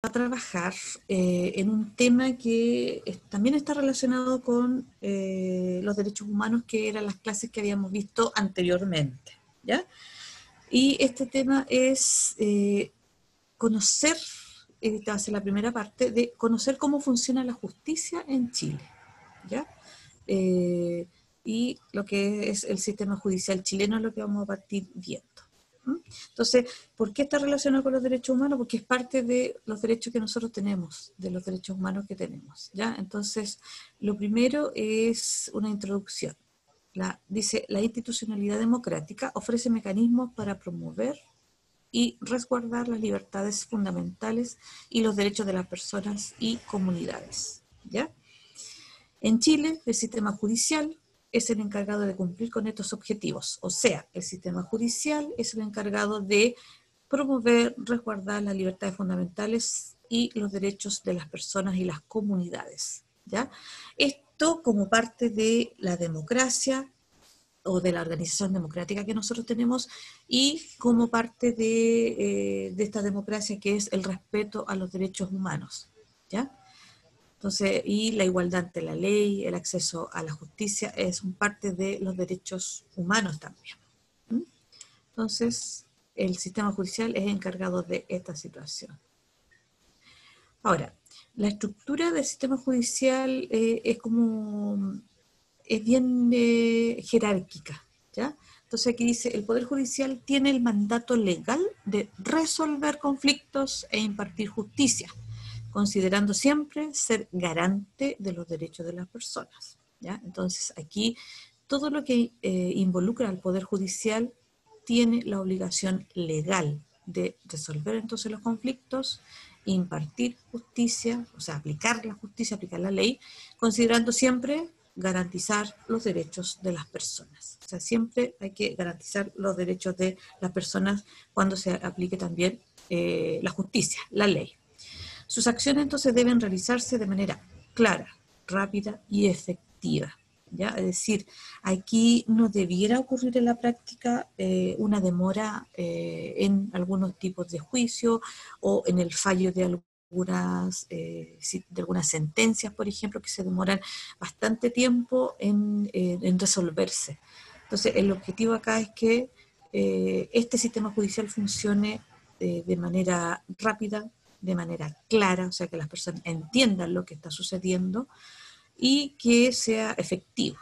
a trabajar en un tema que también está relacionado con los derechos humanos, que eran las clases que habíamos visto anteriormente, ¿ya? Y este tema es conocer, esta va a ser la primera parte, de conocer cómo funciona la justicia en Chile, ¿ya? Y lo que es el sistema judicial chileno es lo que vamos a partir viendo. Entonces, ¿por qué está relacionado con los derechos humanos? Porque es parte de los derechos que nosotros tenemos, de los derechos humanos que tenemos, ¿ya? Entonces, lo primero es una introducción. Dice, la institucionalidad democrática ofrece mecanismos para promover y resguardar las libertades fundamentales y los derechos de las personas y comunidades, ¿ya? En Chile, el sistema judicial es el encargado de cumplir con estos objetivos. O sea, el sistema judicial es el encargado de promover, resguardar las libertades fundamentales y los derechos de las personas y las comunidades, ¿ya? Esto como parte de la democracia o de la organización democrática que nosotros tenemos y como parte de esta democracia que es el respeto a los derechos humanos, ¿ya? Entonces, y la igualdad ante la ley, el acceso a la justicia, es parte de los derechos humanos también. Entonces, el sistema judicial es encargado de esta situación. Ahora, la estructura del sistema judicial es bien jerárquica, ¿ya? Entonces aquí dice, el Poder Judicial tiene el mandato legal de resolver conflictos e impartir justicia, considerando siempre ser garante de los derechos de las personas, ¿ya? Entonces aquí todo lo que involucra al Poder Judicial tiene la obligación legal de resolver entonces los conflictos, impartir justicia, o sea, aplicar la justicia, aplicar la ley, considerando siempre garantizar los derechos de las personas. O sea, siempre hay que garantizar los derechos de las personas cuando se aplique también la justicia, la ley. Sus acciones entonces deben realizarse de manera clara, rápida y efectiva, ¿ya? Es decir, aquí no debiera ocurrir en la práctica una demora en algunos tipos de juicio o en el fallo de algunas sentencias, por ejemplo, que se demoran bastante tiempo en resolverse. Entonces, el objetivo acá es que este sistema judicial funcione de manera rápida, de manera clara, o sea, que las personas entiendan lo que está sucediendo y que sea efectivo,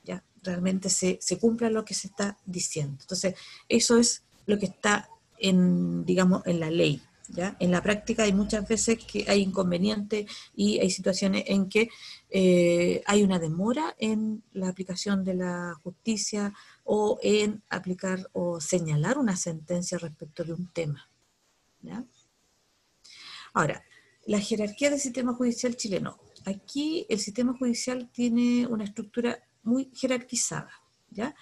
¿ya? Realmente se cumpla lo que se está diciendo. Entonces, eso es lo que está digamos, en la ley, ¿ya? En la práctica hay muchas veces que hay inconvenientes y hay situaciones en que hay una demora en la aplicación de la justicia o en aplicar o señalar una sentencia respecto de un tema, ¿ya? Ahora, la jerarquía del sistema judicial chileno. Aquí el sistema judicial tiene una estructura muy jerarquizada, ¿ya?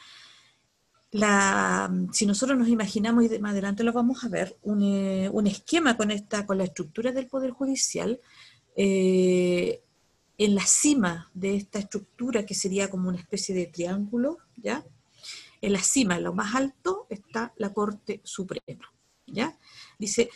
Si nosotros nos imaginamos, y más adelante lo vamos a ver, un esquema con la estructura del Poder Judicial, en la cima de esta estructura, que sería como una especie de triángulo, ¿ya? En la cima, en lo más alto, está la Corte Suprema, ¿ya? Dice,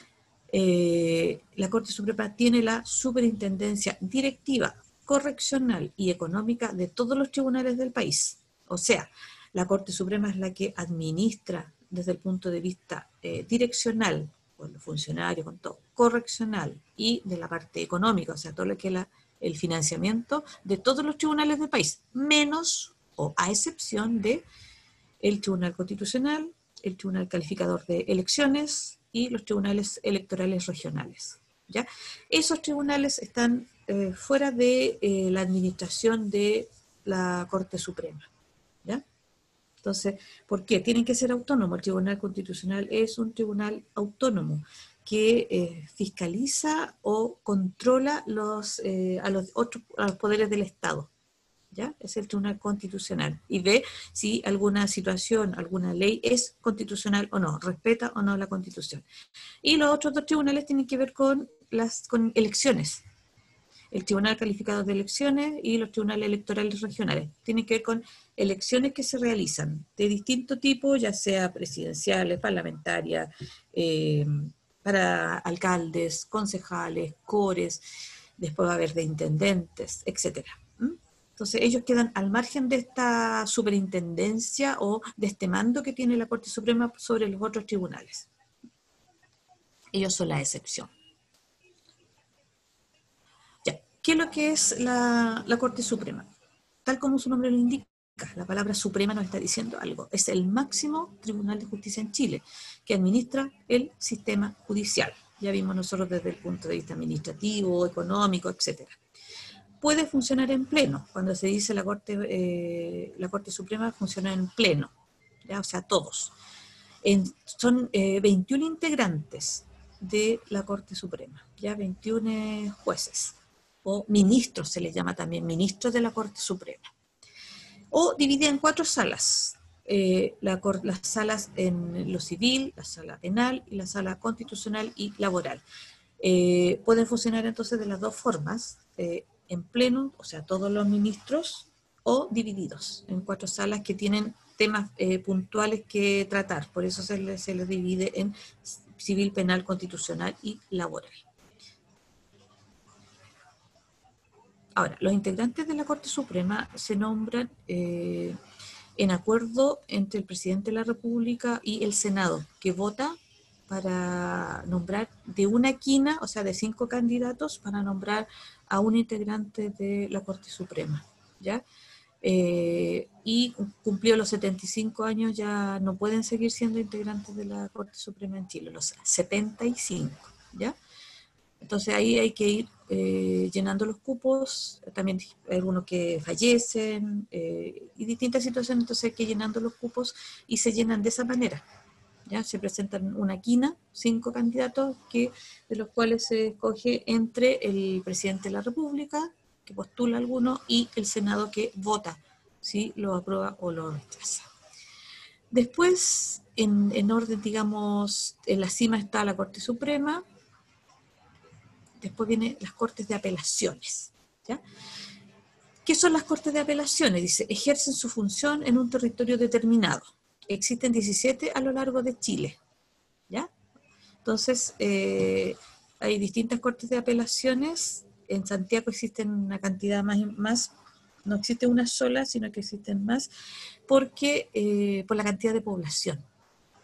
la Corte Suprema tiene la superintendencia directiva, correccional y económica de todos los tribunales del país. O sea, la Corte Suprema es la que administra desde el punto de vista direccional, con los funcionarios, con todo, correccional y de la parte económica, o sea, todo lo que es el financiamiento de todos los tribunales del país, menos o a excepción de el Tribunal Constitucional, el Tribunal Calificador de Elecciones y los tribunales electorales regionales, ¿ya? Esos tribunales están fuera de la administración de la Corte Suprema, ¿ya? Entonces, ¿por qué? Tienen que ser autónomos. El Tribunal Constitucional es un tribunal autónomo que fiscaliza o controla a los poderes del Estado, ¿ya? Es el Tribunal Constitucional y ve si alguna situación, alguna ley es constitucional o no, respeta o no la Constitución. Y los otros dos tribunales tienen que ver con elecciones. El Tribunal Calificador de Elecciones y los tribunales electorales regionales. Tienen que ver con elecciones que se realizan de distinto tipo, ya sea presidenciales, parlamentarias, para alcaldes, concejales, cores, después va a haber de intendentes, etc. Entonces ellos quedan al margen de esta superintendencia o de este mando que tiene la Corte Suprema sobre los otros tribunales. Ellos son la excepción. Ya, ¿qué es lo que es la Corte Suprema? Tal como su nombre lo indica, la palabra suprema nos está diciendo algo. Es el máximo tribunal de justicia en Chile, que administra el sistema judicial. Ya vimos nosotros desde el punto de vista administrativo, económico, etc. Puede funcionar en pleno. Cuando se dice la Corte Suprema funciona en pleno, ¿ya? O sea, todos. Son 21 integrantes de la Corte Suprema, ya 21 jueces, o ministros se les llama también, ministros de la Corte Suprema. O dividida en 4 salas, las salas en lo civil, la sala penal y la sala constitucional y laboral. Pueden funcionar entonces de las dos formas, en pleno, o sea, todos los ministros, o divididos en 4 salas que tienen temas puntuales que tratar. Por eso se les divide en civil, penal, constitucional y laboral. Ahora, los integrantes de la Corte Suprema se nombran en acuerdo entre el presidente de la República y el Senado, que vota para nombrar de una quina, o sea, de 5 candidatos, para nombrar a un integrante de la Corte Suprema, ¿ya? Y cumplió los 75 años, ya no pueden seguir siendo integrantes de la Corte Suprema en Chile, los 75, ¿ya? Entonces ahí hay que ir llenando los cupos, también hay algunos que fallecen y distintas situaciones, entonces hay que ir llenando los cupos y se llenan de esa manera. ¿Ya? Se presentan una quina, 5 candidatos, de los cuales se escoge entre el presidente de la República, que postula alguno, y el Senado que vota si lo aprueba o lo rechaza. Después, en orden, digamos, en la cima está la Corte Suprema. Después vienen las Cortes de Apelaciones, ¿ya? ¿Qué son las Cortes de Apelaciones? Dice, ejercen su función en un territorio determinado. Existen 17 a lo largo de Chile, ¿ya? Entonces, hay distintas Cortes de Apelaciones. En Santiago existen una cantidad más, no existe una sola, sino que existen más, porque por la cantidad de población,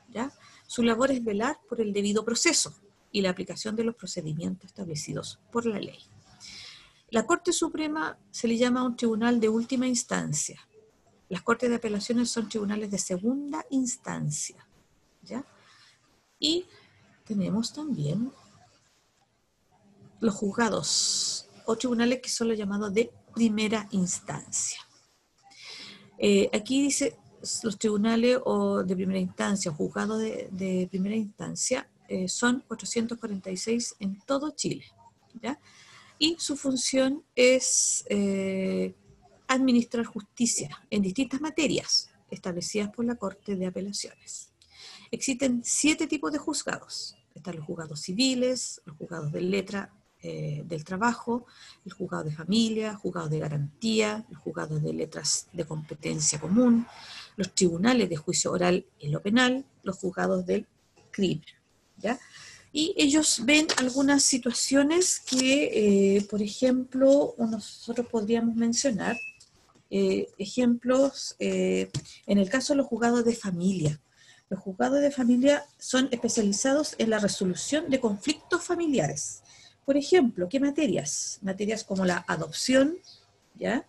¿ya? Su labor es velar por el debido proceso y la aplicación de los procedimientos establecidos por la ley. La Corte Suprema se le llama un tribunal de última instancia. Las Cortes de Apelaciones son tribunales de segunda instancia, ¿ya? Y tenemos también los juzgados o tribunales que son los llamados de primera instancia. Aquí dice los tribunales o de primera instancia, juzgados de primera instancia, son 446 en todo Chile, ¿ya? Y su función es administrar justicia en distintas materias establecidas por la Corte de Apelaciones. Existen 7 tipos de juzgados. Están los juzgados civiles, los juzgados de letra del trabajo, el juzgado de familia, juzgados de garantía, los juzgados de letras de competencia común, los tribunales de juicio oral en lo penal, los juzgados del crimen, ¿ya? Y ellos ven algunas situaciones que, por ejemplo, nosotros podríamos mencionar ejemplos en el caso de los juzgados de familia. Los juzgados de familia son especializados en la resolución de conflictos familiares. Por ejemplo, ¿qué materias? Materias como la adopción, ¿ya?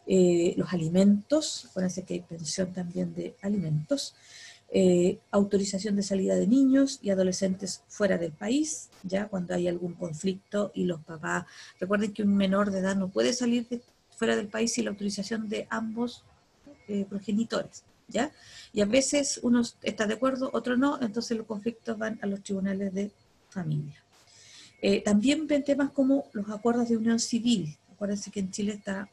Los alimentos, acuérdense que hay pensión también de alimentos, autorización de salida de niños y adolescentes fuera del país, ya cuando hay algún conflicto y los papás, recuerden que un menor de edad no puede salir fuera del país sin la autorización de ambos progenitores, ¿ya? Y a veces uno está de acuerdo, otro no, entonces los conflictos van a los tribunales de familia. También ven temas como los acuerdos de unión civil. Acuérdense que en Chile está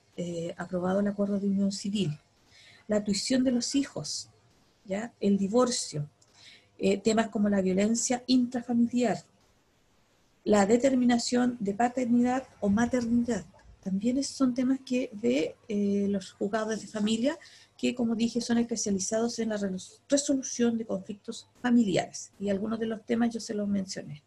aprobado el acuerdo de unión civil. La tuición de los hijos, ¿ya? El divorcio, temas como la violencia intrafamiliar, la determinación de paternidad o maternidad. También son temas que ve los juzgados de familia, que como dije son especializados en la resolución de conflictos familiares. Y algunos de los temas yo se los mencioné.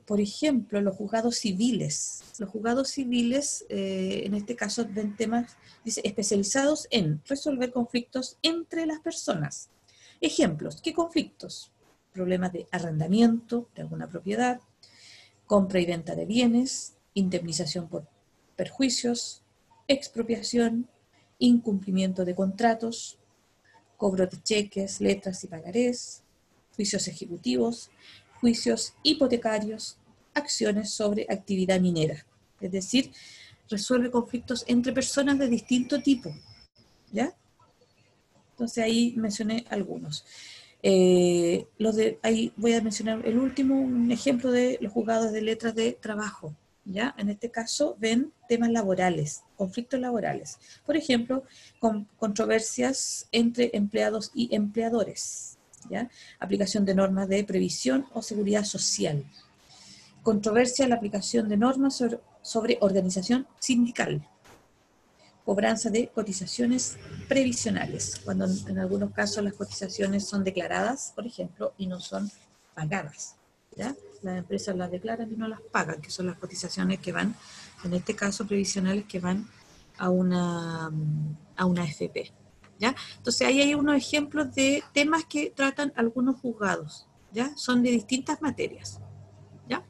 Por ejemplo, los juzgados civiles. Los juzgados civiles, en este caso, ven temas, dice, especializados en resolver conflictos entre las personas. Ejemplos, ¿qué conflictos? Problemas de arrendamiento de alguna propiedad, compra y venta de bienes, indemnización por perjuicios, expropiación, incumplimiento de contratos, cobro de cheques, letras y pagarés, juicios ejecutivos, juicios hipotecarios, acciones sobre actividad minera. Es decir, resuelve conflictos entre personas de distinto tipo, ¿ya? Entonces ahí mencioné algunos. Ahí voy a mencionar el último, un ejemplo de los juzgados de letras de trabajo, ¿ya? En este caso ven temas laborales, conflictos laborales. Por ejemplo, controversias entre empleados y empleadores, ¿ya? Aplicación de normas de previsión o seguridad social. Controversia en la aplicación de normas sobre organización sindical. Cobranza de cotizaciones previsionales, cuando en algunos casos las cotizaciones son declaradas, por ejemplo, y no son pagadas, ¿ya? Las empresas las declaran y no las pagan, que son las cotizaciones que van, en este caso previsionales, que van a una AFP, ¿ya? Entonces ahí hay unos ejemplos de temas que tratan algunos juzgados, ¿ya? Son de distintas materias, ¿ya?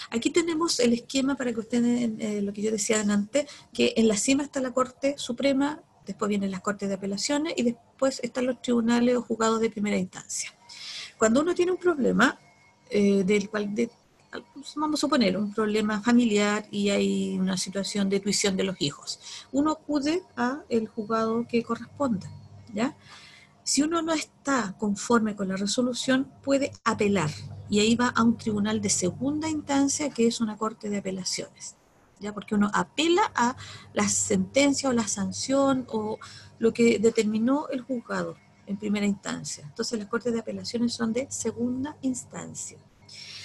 Aquí tenemos el esquema para que ustedes, lo que yo decía antes, que en la cima está la Corte Suprema, después vienen las Cortes de Apelaciones y después están los tribunales o juzgados de primera instancia. Cuando uno tiene un problema, vamos a suponer, un problema familiar y hay una situación de tuición de los hijos, uno acude al juzgado que corresponda, ¿ya? Si uno no está conforme con la resolución, puede apelar y ahí va a un tribunal de segunda instancia que es una corte de apelaciones, ¿ya? Porque uno apela a la sentencia o la sanción o lo que determinó el juzgado en primera instancia. Entonces las cortes de apelaciones son de segunda instancia.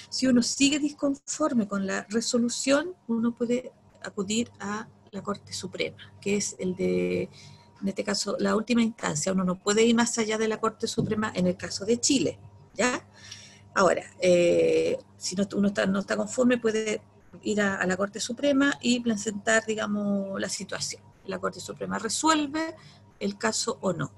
Si uno sigue disconforme con la resolución, uno puede acudir a la Corte Suprema, que es en este caso, la última instancia. Uno no puede ir más allá de la Corte Suprema en el caso de Chile, ¿ya? Ahora, si uno no está conforme, puede ir a la Corte Suprema y presentar, digamos, la situación. La Corte Suprema resuelve el caso o no,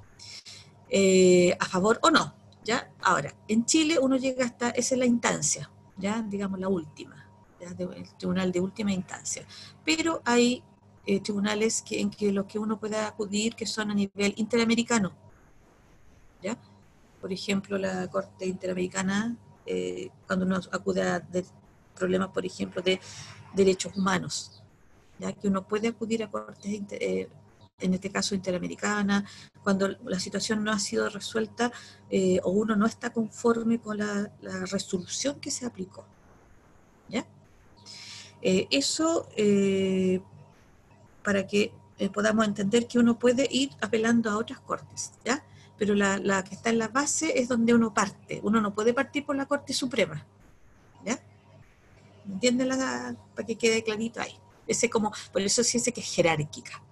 a favor o no, ¿ya? Ahora, en Chile uno llega hasta, esa es la instancia, ¿ya? Digamos la última, ¿ya? El tribunal de última instancia. Pero hay tribunales en que los que uno pueda acudir que son a nivel interamericano, ¿ya? Por ejemplo, la Corte Interamericana, cuando uno acude a problemas, por ejemplo, de derechos humanos, ¿ya? Que uno puede acudir a cortes, en este caso interamericana, cuando la situación no ha sido resuelta o uno no está conforme con la resolución que se aplicó, ¿ya? Eso para que podamos entender que uno puede ir apelando a otras cortes, ¿ya? Pero la que está en la base es donde uno parte. Uno no puede partir por la Corte Suprema, ¿ya? ¿Entienden? Para que quede clarito ahí. Por eso sí dice que es jerárquica.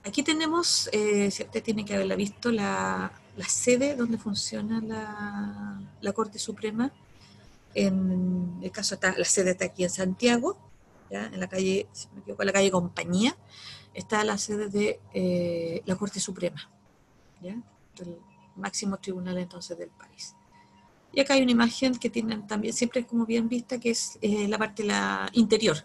Aquí tenemos, si usted tiene que haberla visto, la sede donde funciona la Corte Suprema. En el caso, la sede está aquí en Santiago, ¿ya? En la calle, si me equivoco, en la calle Compañía, está la sede de la Corte Suprema, ¿ya? El máximo tribunal entonces del país. Y acá hay una imagen que tienen también, siempre es como bien vista, que es la parte interior,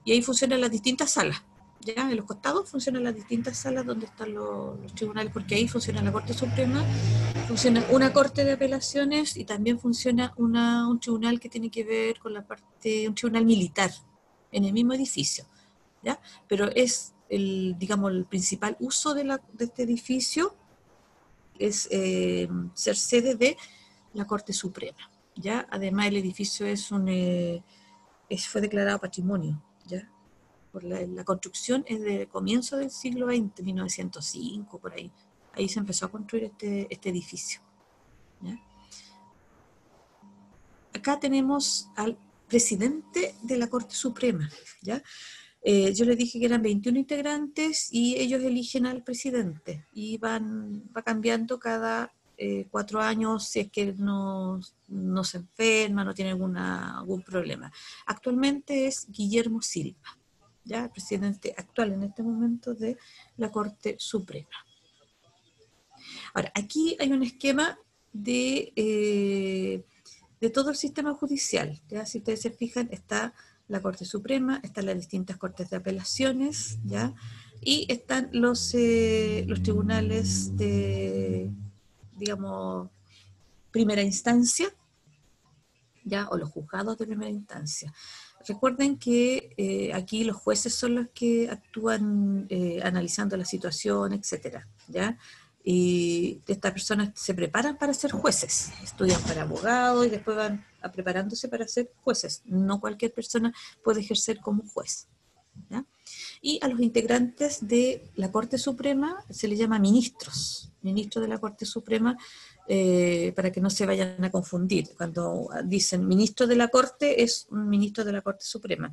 y ahí funcionan las distintas salas. Ya en los costados funcionan las distintas salas donde están los tribunales, porque ahí funciona la Corte Suprema, funciona una Corte de Apelaciones y también funciona un tribunal que tiene que ver con la parte, un tribunal militar, en el mismo edificio, ¿ya? Pero es digamos, el principal uso de este edificio es ser sede de la Corte Suprema, ¿ya? Además el edificio fue declarado patrimonio, ¿ya? Por la construcción es de comienzo del siglo XX, 1905, por ahí. Ahí se empezó a construir este edificio, ¿ya? Acá tenemos al presidente de la Corte Suprema, ¿ya? Yo les dije que eran 21 integrantes y ellos eligen al presidente y va cambiando cada 4 años si es que no se enferma, no tiene algún problema. Actualmente es Guillermo Silva, ya el presidente actual en este momento de la Corte Suprema. Ahora, aquí hay un esquema de todo el sistema judicial. ¿Ya? Si ustedes se fijan, está la Corte Suprema, están las distintas cortes de apelaciones, ¿ya? Y están los tribunales de, digamos, primera instancia, ¿ya? O los juzgados de primera instancia. Recuerden que aquí los jueces son los que actúan analizando la situación, etcétera, ¿ya? Y estas personas se preparan para ser jueces, estudian para abogados y después van preparándose para ser jueces. No cualquier persona puede ejercer como juez, ¿ya? Y a los integrantes de la Corte Suprema se les llama ministros de la Corte Suprema, para que no se vayan a confundir. Cuando dicen ministro de la Corte, es un ministro de la Corte Suprema,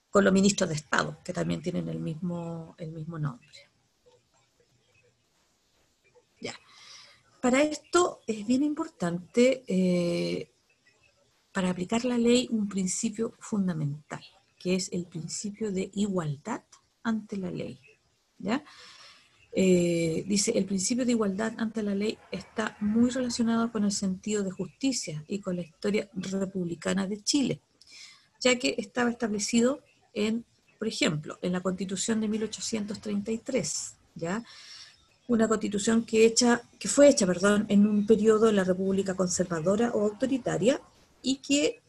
con los ministros de Estado, que también tienen el mismo nombre. Ya. Para esto es bien importante, para aplicar la ley, un principio fundamental, que es el principio de igualdad ante la ley. ¿Ya? Dice, el principio de igualdad ante la ley está muy relacionado con el sentido de justicia y con la historia republicana de Chile, ya que estaba establecido por ejemplo, en la Constitución de 1833, ¿ya? Una constitución que fue hecha en un periodo de la República conservadora o autoritaria y que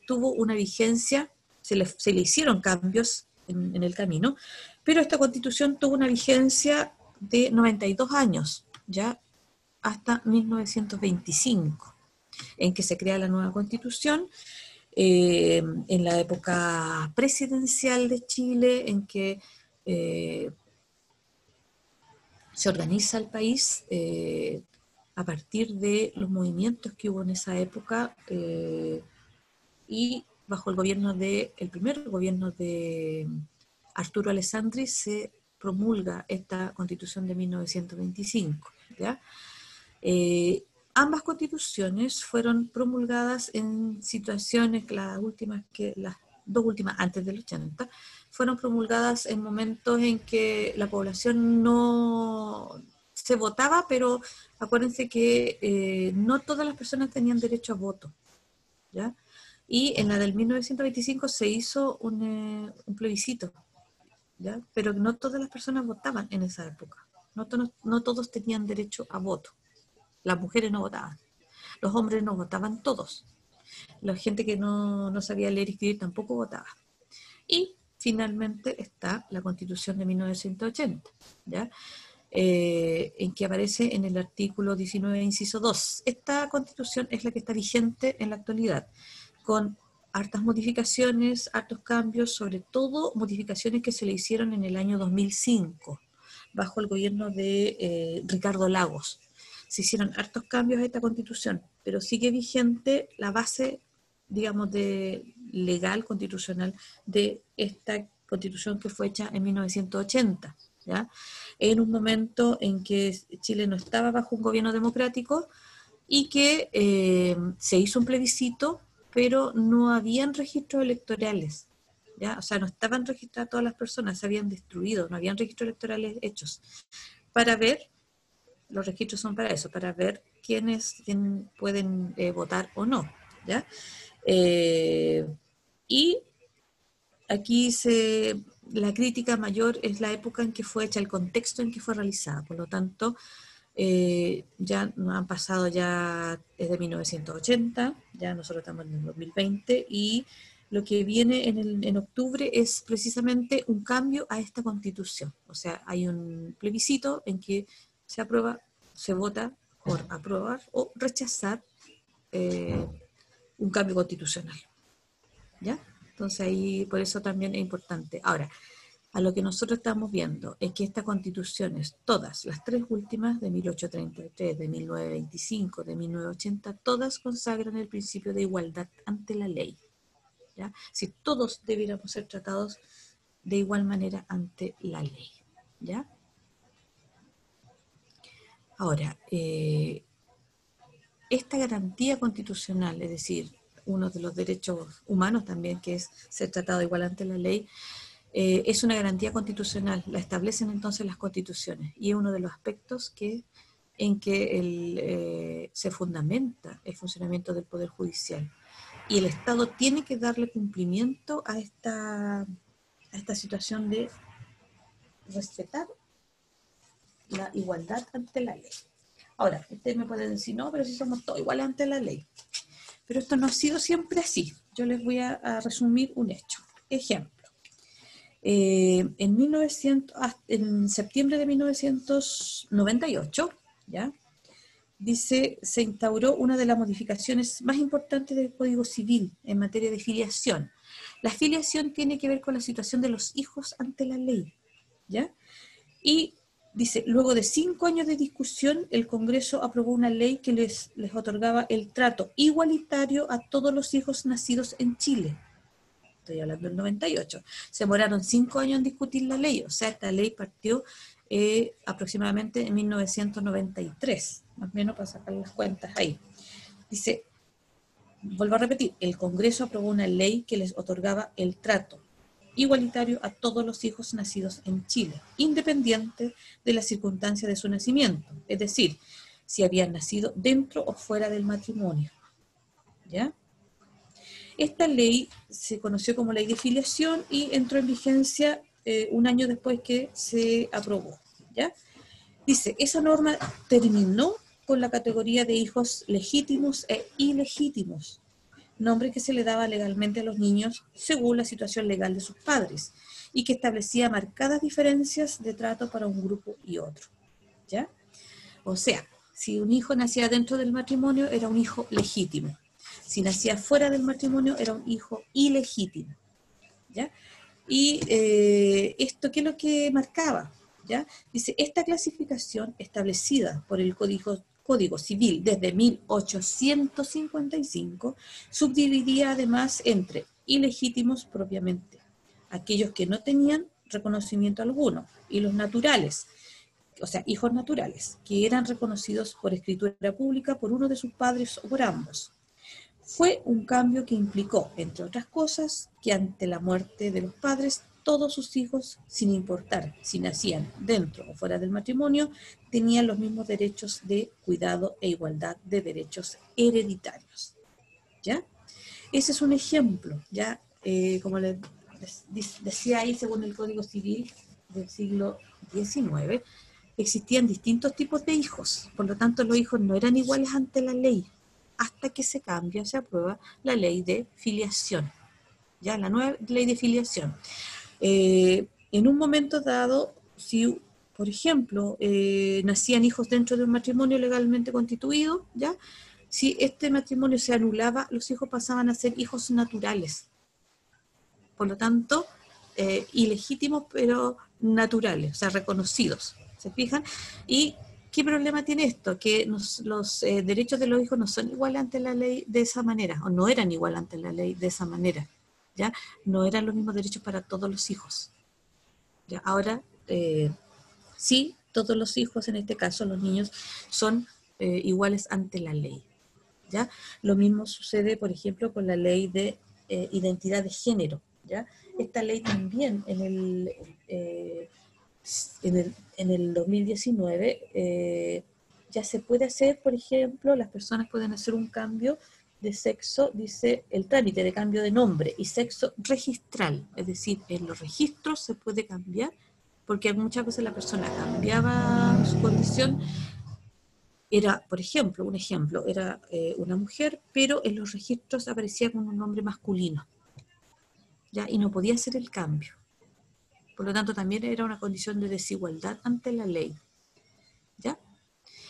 tuvo una vigencia, se le hicieron cambios en el camino, pero esta constitución tuvo una vigencia de 92 años, ya hasta 1925, en que se crea la nueva constitución, en la época presidencial de Chile, en que se organiza el país a partir de los movimientos que hubo en esa época, y bajo el primer gobierno de Arturo Alessandri se promulga esta constitución de 1925. ¿Ya? Ambas constituciones fueron promulgadas en situaciones, las dos últimas antes del 80, fueron promulgadas en momentos en que la población no se votaba, pero acuérdense que no todas las personas tenían derecho a voto, ¿ya? Y en la del 1925 se hizo un plebiscito, ¿ya? Pero no todas las personas votaban en esa época, no todos tenían derecho a voto. Las mujeres no votaban, los hombres no votaban todos, la gente que no sabía leer y escribir tampoco votaba. Y finalmente está la Constitución de 1980, ¿ya? En que aparece en el artículo 19, inciso 2. Esta Constitución es la que está vigente en la actualidad, con hartas modificaciones, hartos cambios, sobre todo modificaciones que se le hicieron en el año 2005, bajo el gobierno de Ricardo Lagos. Se hicieron hartos cambios a esta Constitución, pero sigue vigente la base, digamos, legal, constitucional, de esta Constitución que fue hecha en 1980, ¿ya? En un momento en que Chile no estaba bajo un gobierno democrático y que se hizo un plebiscito, pero no habían registros electorales, ¿ya? O sea, no estaban registradas todas las personas, se habían destruido, no habían registros electorales hechos. Para ver, los registros son para eso, para ver quién pueden votar o no, ¿ya? Y aquí la crítica mayor es la época en que fue hecha, el contexto en que fue realizada. Por lo tanto, ya han pasado ya desde 1980, ya nosotros estamos en el 2020, y lo que viene en octubre es precisamente un cambio a esta Constitución. O sea, hay un plebiscito en que se aprueba, se vota por aprobar o rechazar un cambio constitucional, ¿ya? Entonces ahí, por eso también es importante. Ahora, a lo que nosotros estamos viendo es que estas constituciones, todas, las tres últimas, de 1833, de 1925, de 1980, todas consagran el principio de igualdad ante la ley, ¿ya? Si todos debiéramos ser tratados de igual manera ante la ley, ¿ya? Ahora, esta garantía constitucional, es decir, uno de los derechos humanos también, que es ser tratado igual ante la ley, es una garantía constitucional, la establecen entonces las constituciones, y es uno de los aspectos en que se fundamenta el funcionamiento del Poder Judicial. Y el Estado tiene que darle cumplimiento a esta situación de respetar la igualdad ante la ley. Ahora, usted me puede decir, no, pero si somos todos iguales ante la ley. Pero esto no ha sido siempre así. Yo les voy a resumir un hecho. Ejemplo. En septiembre de 1998, ¿ya? Dice, se instauró una de las modificaciones más importantes del Código Civil en materia de filiación. La filiación tiene que ver con la situación de los hijos ante la ley, ¿ya? Y dice, luego de 5 años de discusión, el Congreso aprobó una ley que les otorgaba el trato igualitario a todos los hijos nacidos en Chile. Estoy hablando del 98. Se demoraron 5 años en discutir la ley, o sea, esta ley partió aproximadamente en 1993, más o menos para sacar las cuentas ahí. Dice, vuelvo a repetir, el Congreso aprobó una ley que les otorgaba el trato igualitario a todos los hijos nacidos en Chile, independiente de las circunstancias de su nacimiento, es decir, si habían nacido dentro o fuera del matrimonio, ¿ya? Esta ley se conoció como ley de filiación y entró en vigencia un año después que se aprobó, ¿ya? Dice, esa norma terminó con la categoría de hijos legítimos e ilegítimos, nombre que se le daba legalmente a los niños según la situación legal de sus padres y que establecía marcadas diferencias de trato para un grupo y otro, ¿ya? O sea, si un hijo nacía dentro del matrimonio era un hijo legítimo, si nacía fuera del matrimonio era un hijo ilegítimo, ¿ya? Y esto, ¿qué es lo que marcaba? ¿Ya? Dice, esta clasificación establecida por el Código Civil desde 1855 subdividía además entre ilegítimos propiamente, aquellos que no tenían reconocimiento alguno, y los naturales, o sea, hijos naturales, que eran reconocidos por escritura pública por uno de sus padres o por ambos. Fue un cambio que implicó, entre otras cosas, que ante la muerte de los padres, todos sus hijos, sin importar si nacían dentro o fuera del matrimonio, tenían los mismos derechos de cuidado e igualdad de derechos hereditarios, ¿ya? Ese es un ejemplo, ¿ya? Como les decía ahí, según el Código Civil del siglo XIX, existían distintos tipos de hijos, por lo tanto los hijos no eran iguales ante la ley, hasta que se cambia, se aprueba la ley de filiación, ya la nueva ley de filiación. En un momento dado, si, por ejemplo, nacían hijos dentro de un matrimonio legalmente constituido, ya, si este matrimonio se anulaba, los hijos pasaban a ser hijos naturales. Por lo tanto, ilegítimos pero naturales, o sea, reconocidos. ¿Se fijan? Y ¿qué problema tiene esto? Que los derechos de los hijos no son iguales ante la ley de esa manera, o no eran iguales ante la ley de esa manera, ¿ya? No eran los mismos derechos para todos los hijos. ¿Ya? Ahora, sí, todos los hijos, en este caso los niños, son iguales ante la ley, ¿ya? Lo mismo sucede, por ejemplo, con la ley de identidad de género, ¿ya? Esta ley también en el 2019 ya se puede hacer, por ejemplo, las personas pueden hacer un cambio de sexo, dice el trámite de cambio de nombre y sexo registral, es decir, en los registros se puede cambiar, porque muchas veces la persona cambiaba su condición, era, por ejemplo, un ejemplo, era una mujer, pero en los registros aparecía con un nombre masculino, ¿ya? Y no podía hacer el cambio. Por lo tanto, también era una condición de desigualdad ante la ley, ¿ya?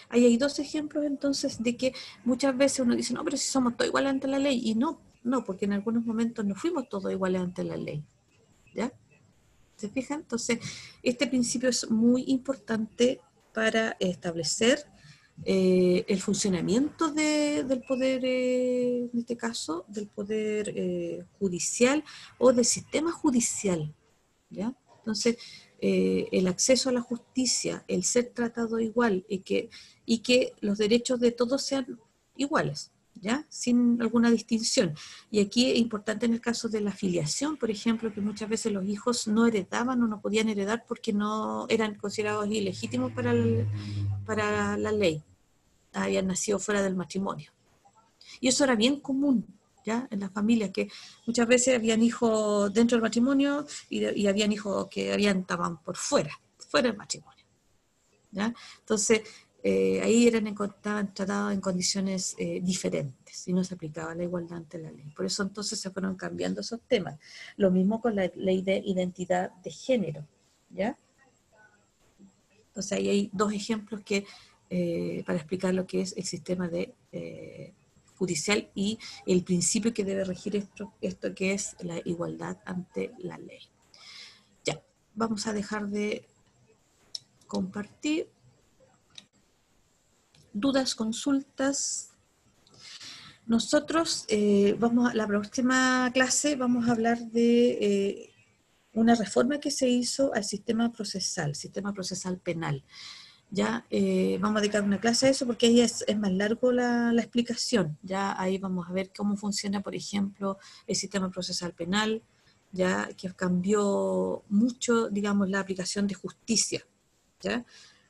Ahí hay dos ejemplos, entonces, de que muchas veces uno dice, no, pero si somos todos iguales ante la ley, y no, porque en algunos momentos no fuimos todos iguales ante la ley, ¿ya? ¿Se fijan? Entonces, este principio es muy importante para establecer el funcionamiento del poder, en este caso, del poder judicial o del sistema judicial, ¿ya? Entonces, el acceso a la justicia, el ser tratado igual y que los derechos de todos sean iguales, ¿ya? Sin alguna distinción. Y aquí es importante en el caso de la filiación, por ejemplo, que muchas veces los hijos no heredaban o no podían heredar porque no eran considerados ilegítimos para la ley, habían nacido fuera del matrimonio. Y eso era bien común, ¿ya? En las familias, que muchas veces habían hijos dentro del matrimonio y habían hijos que estaban por fuera del matrimonio, ¿ya? Entonces, ahí estaban tratados en condiciones diferentes y no se aplicaba la igualdad ante la ley. Por eso entonces se fueron cambiando esos temas. Lo mismo con la ley de identidad de género, ¿ya? Entonces ahí hay dos ejemplos para explicar lo que es el sistema judicial y el principio que debe regir esto que es la igualdad ante la ley. Ya, vamos a dejar de compartir. Dudas, consultas. Nosotros la próxima clase vamos a hablar de una reforma que se hizo al sistema procesal penal. Ya vamos a dedicar una clase a eso porque ahí es más largo la explicación. Ya ahí vamos a ver cómo funciona, por ejemplo, el sistema procesal penal, ya que cambió mucho, digamos, la aplicación de justicia, ¿ya?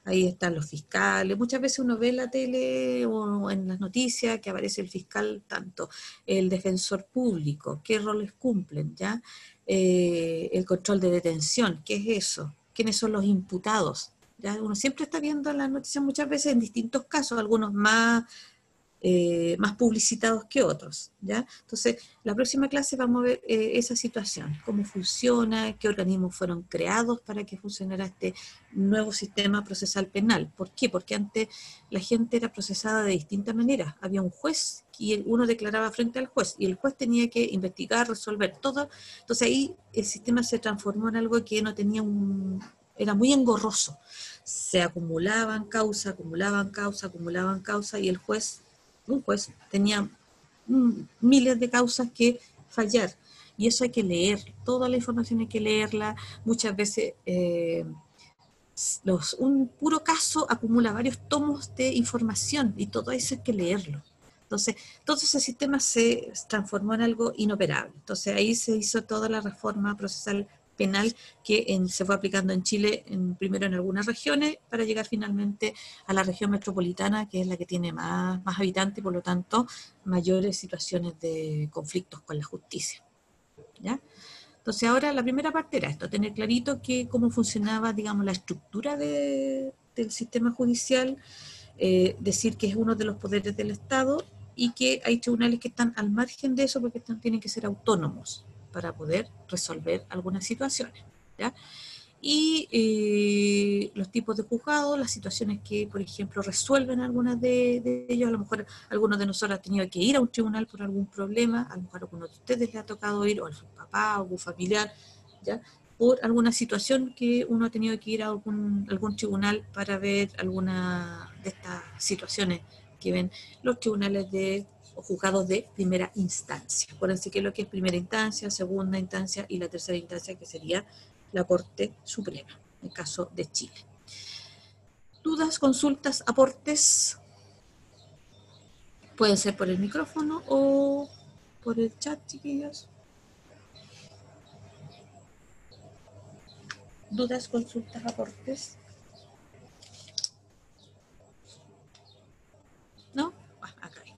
Ahí están los fiscales. Muchas veces uno ve en la tele o en las noticias que aparece el fiscal tanto, el defensor público, qué roles cumplen, ¿ya? El control de detención, ¿qué es eso? ¿Quiénes son los imputados? ¿Ya? Uno siempre está viendo las noticias muchas veces en distintos casos, algunos más publicitados que otros, ¿ya? Entonces, la próxima clase vamos a ver esa situación, cómo funciona, qué organismos fueron creados para que funcionara este nuevo sistema procesal penal. ¿Por qué? Porque antes la gente era procesada de distintas maneras. Había un juez y uno declaraba frente al juez y el juez tenía que investigar, resolver todo. Entonces ahí el sistema se transformó en algo que no tenía era muy engorroso. Se acumulaban causas y un juez tenía miles de causas que fallar. Y eso hay que leer, toda la información hay que leerla. Muchas veces un puro caso acumula varios tomos de información y todo eso hay que leerlo. Entonces, todo ese sistema se transformó en algo inoperable. Entonces, ahí se hizo toda la reforma procesal penal que se fue aplicando en Chile, primero en algunas regiones, para llegar finalmente a la región metropolitana, que es la que tiene más habitantes y por lo tanto mayores situaciones de conflictos con la justicia, ¿ya? Entonces ahora la primera parte era esto, tener clarito cómo funcionaba, digamos, la estructura del sistema judicial, decir que es uno de los poderes del Estado y que hay tribunales que están al margen de eso porque tienen que ser autónomos para poder resolver algunas situaciones, ¿ya? Y los tipos de juzgados, las situaciones que, por ejemplo, resuelven algunas de ellos. A lo mejor algunos de nosotros han tenido que ir a un tribunal por algún problema, a lo mejor a algunos de ustedes les ha tocado ir, o a su papá, o a algún familiar, ¿ya? Por alguna situación que uno ha tenido que ir a algún tribunal para ver alguna de estas situaciones que ven los tribunales o juzgados de primera instancia. Acuérdense que lo que es primera instancia, segunda instancia y la tercera instancia, que sería la Corte Suprema, en el caso de Chile. ¿Dudas, consultas, aportes? Pueden ser por el micrófono o por el chat, chiquillos. ¿Dudas, consultas, aportes? ¿No? Acá hay.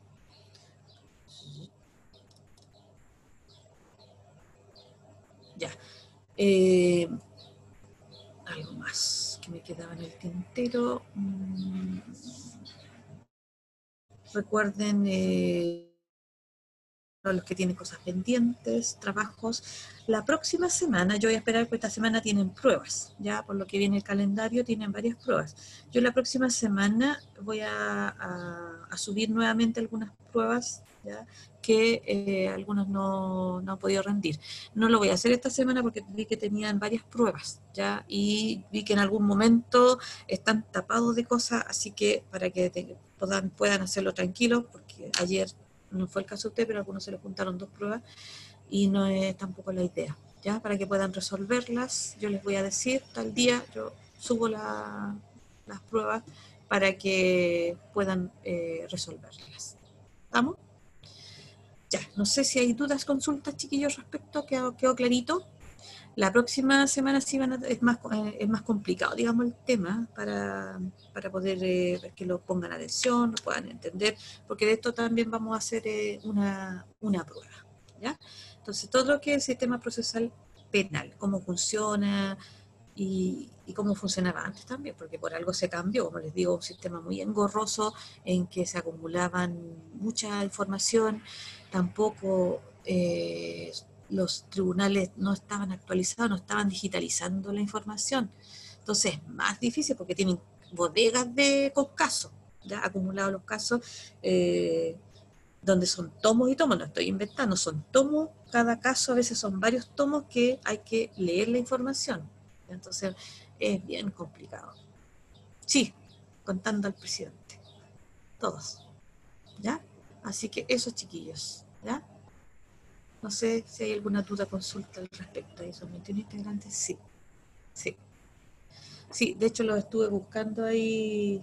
Ya. Algo más que me quedaba en el tintero. Recuerden los que tienen cosas pendientes, trabajos. La próxima semana, yo voy a esperar porque esta semana tienen pruebas, ya por lo que viene el calendario tienen varias pruebas. Yo la próxima semana voy a subir nuevamente algunas pruebas, ya, que algunos no han podido rendir. No lo voy a hacer esta semana porque vi que tenían varias pruebas, ya, y vi que en algún momento están tapados de cosas, así que para que puedan hacerlo tranquilos, porque ayer no fue el caso de usted, pero a algunos se le juntaron dos pruebas y no es tampoco la idea. ¿ya? Para que puedan resolverlas. Yo les voy a decir, tal día yo subo las pruebas para que puedan resolverlas. ¿Estamos? Ya, no sé si hay dudas, consultas, chiquillos, respecto, quedó clarito. La próxima semana sí es más complicado, digamos, el tema para poder que lo pongan atención, lo puedan entender, porque de esto también vamos a hacer una prueba, ¿ya? Entonces, todo lo que es el sistema procesal penal, cómo funciona y cómo funcionaba antes también, porque por algo se cambió, como les digo, un sistema muy engorroso en que se acumulaban mucha información, tampoco los tribunales no estaban actualizados, no estaban digitalizando la información. Entonces es más difícil porque tienen bodegas con casos, ya acumulados los casos, donde son tomos y tomos, no estoy inventando, son tomos, cada caso a veces son varios tomos que hay que leer la información. Entonces es bien complicado. Sí, contando al presidente, todos, ¿ya? Así que eso, chiquillos, ¿ya? No sé si hay alguna duda, consulta al respecto a esos 21 integrantes. Sí, sí. Sí, de hecho los estuve buscando ahí,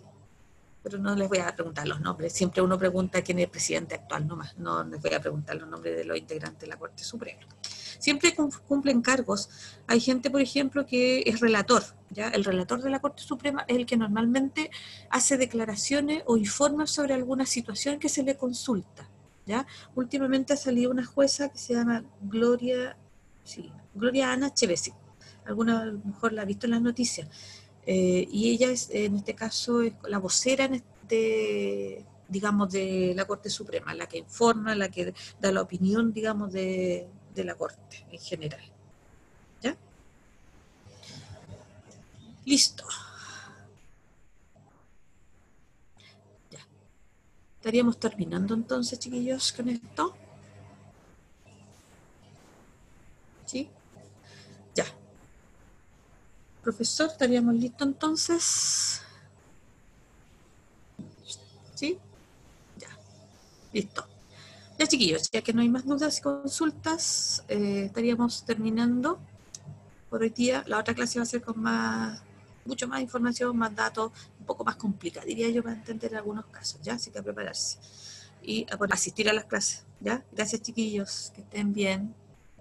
pero no les voy a preguntar los nombres. Siempre uno pregunta quién es el presidente actual nomás. No les voy a preguntar los nombres de los integrantes de la Corte Suprema. Siempre cumplen cargos. Hay gente, por ejemplo, que es relator. ¿Ya? El relator de la Corte Suprema es el que normalmente hace declaraciones o informa sobre alguna situación que se le consulta. ¿Ya? Últimamente ha salido una jueza que se llama Gloria Ana Chevesi. Alguna a lo mejor la ha visto en las noticias. Y ella es, en este caso, es la vocera digamos, de la Corte Suprema, la que informa, la que da la opinión, digamos, de la Corte en general. ¿Ya? Listo. Ya. Estaríamos terminando entonces, chiquillos, con esto. ¿Sí? Ya. Profesor, estaríamos listos entonces. ¿Sí? Ya. Listo. Ya, chiquillos, ya que no hay más dudas y consultas, estaríamos terminando por hoy día. La otra clase va a ser con mucho más información, más datos, un poco más complicada, diría yo, para entender algunos casos, ¿ya? Así que a prepararse y a asistir a las clases, ¿ya? Gracias, chiquillos, que estén bien,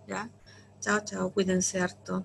¿ya? Chao, chao, cuídense harto.